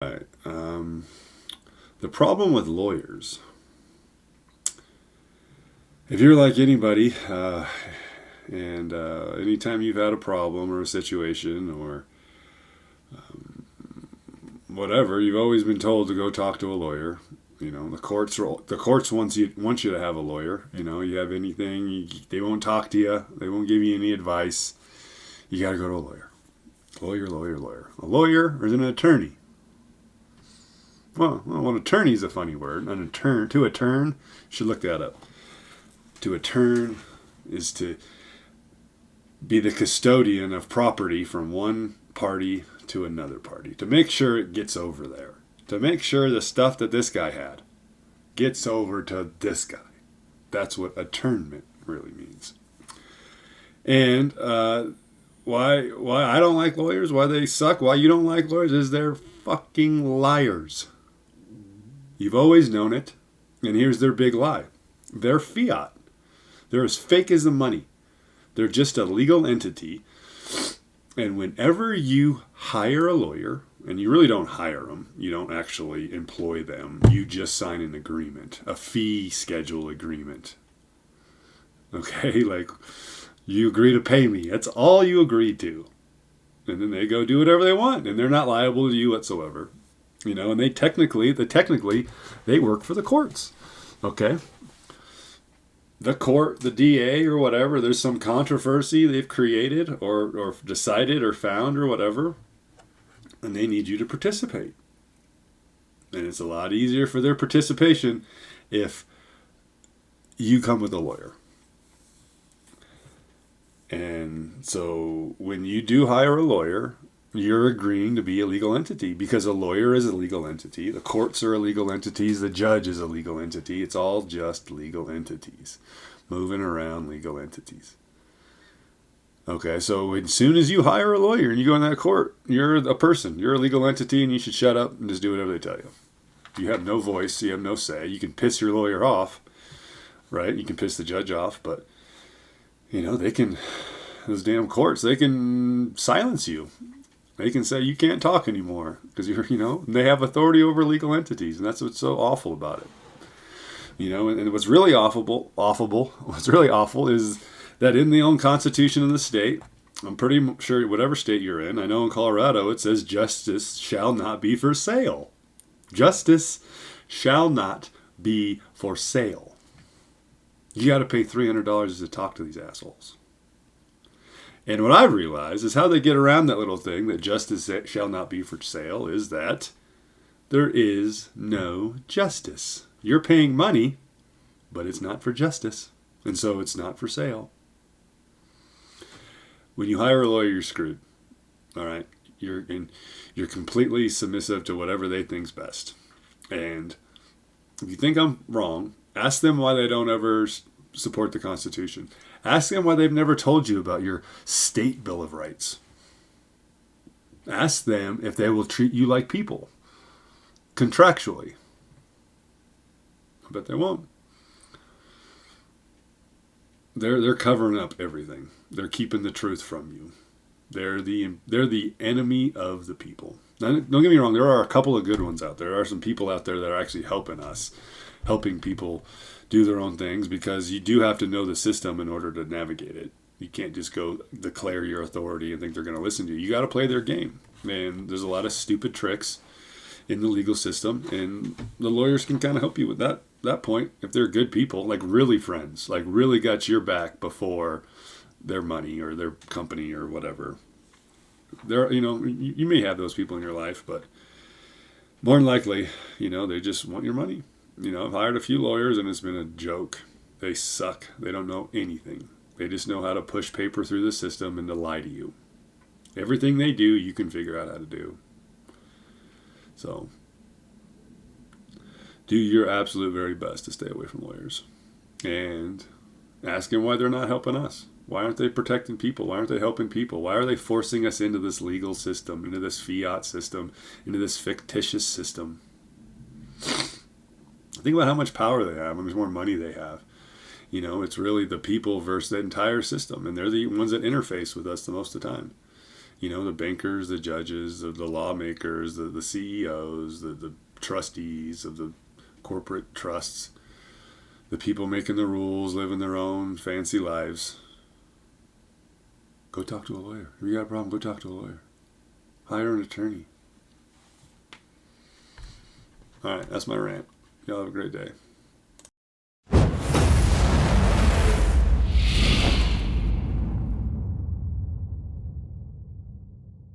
Right. The problem with lawyers, if you're like anybody, and anytime you've had a problem or a situation or whatever, you've always been told to go talk to a lawyer. The courts want you to have a lawyer. You have anything, they won't talk to you. They won't give you any advice. You got to go to a lawyer. Lawyer, lawyer, lawyer. A lawyer or an attorney? Well, an attorney is a funny word. To attorn, should look that up. To attorn is to be the custodian of property from one party to another party. To make sure it gets over there. To make sure the stuff that this guy had gets over to this guy. That's what attornment really means. And why I don't like lawyers, why they suck, why you don't like lawyers is they're fucking liars. You've always known it. And here's their big lie. They're fiat. They're as fake as the money. They're just a legal entity. And whenever you hire a lawyer, and you really don't hire them, you don't actually employ them, you just sign an agreement, a fee schedule agreement. Okay, like you agree to pay me. That's all you agree to. And then they go do whatever they want, and they're not liable to you whatsoever. And they technically they work for the courts. Okay? The court, the DA or whatever, there's some controversy they've created or decided or found or whatever, and they need you to participate. And it's a lot easier for their participation if you come with a lawyer. And so when you do hire a lawyer, you're agreeing to be a legal entity because a lawyer is a legal entity. The courts are legal entities. The judge is a legal entity. It's all just legal entities. Moving around legal entities. Okay, so as soon as you hire a lawyer and you go in that court, you're a person. You're a legal entity and you should shut up and just do whatever they tell you. You have no voice. You have no say. You can piss your lawyer off, right? You can piss the judge off, but, those damn courts, they can silence you. They can say you can't talk anymore because they have authority over legal entities, and that's what's so awful about it. And what's really what's really awful is that in the own constitution of the state, I'm pretty sure whatever state you're in, I know in Colorado it says justice shall not be for sale. Justice shall not be for sale. You got to pay $300 to talk to these assholes. And what I've realized is how they get around that little thing that justice shall not be for sale is that there is no justice. You're paying money, but it's not for justice. And so it's not for sale. When you hire a lawyer, you're screwed. All right? You're completely submissive to whatever they think's best. And if you think I'm wrong, ask them why they don't ever support the Constitution. Ask them why they've never told you about your state Bill of Rights. Ask them if they will treat you like people, contractually. I bet they won't. They're covering up everything. They're keeping the truth from you. They're the enemy of the people. Now, don't get me wrong. There are a couple of good ones out there. There are some people out there that are actually helping us, helping people do their own things, because you do have to know the system in order to navigate it. You can't just go declare your authority and think they're going to listen to you. You got to play their game. And there's a lot of stupid tricks in the legal system, and the lawyers can kind of help you with that point if they're good people, like really friends, like really got your back before their money or their company or whatever. You may have those people in your life, but more than likely, they just want your money. I've hired a few lawyers and it's been a joke. They suck. They don't know anything. They just know how to push paper through the system and to lie to you. Everything they do, you can figure out how to do. So, do your absolute very best to stay away from lawyers. And ask them why they're not helping us. Why aren't they protecting people? Why aren't they helping people? Why are they forcing us into this legal system, into this fiat system, into this fictitious system? Think about how much power they have, how much more money they have. It's really the people versus the entire system, and they're the ones that interface with us the most of the time. You know, the bankers, the judges, the lawmakers, the CEOs, the trustees of the corporate trusts, the people making the rules, living their own fancy lives. Go talk to a lawyer. If you got a problem, go talk to a lawyer. Hire an attorney. All right, that's my rant. Y'all have a great day.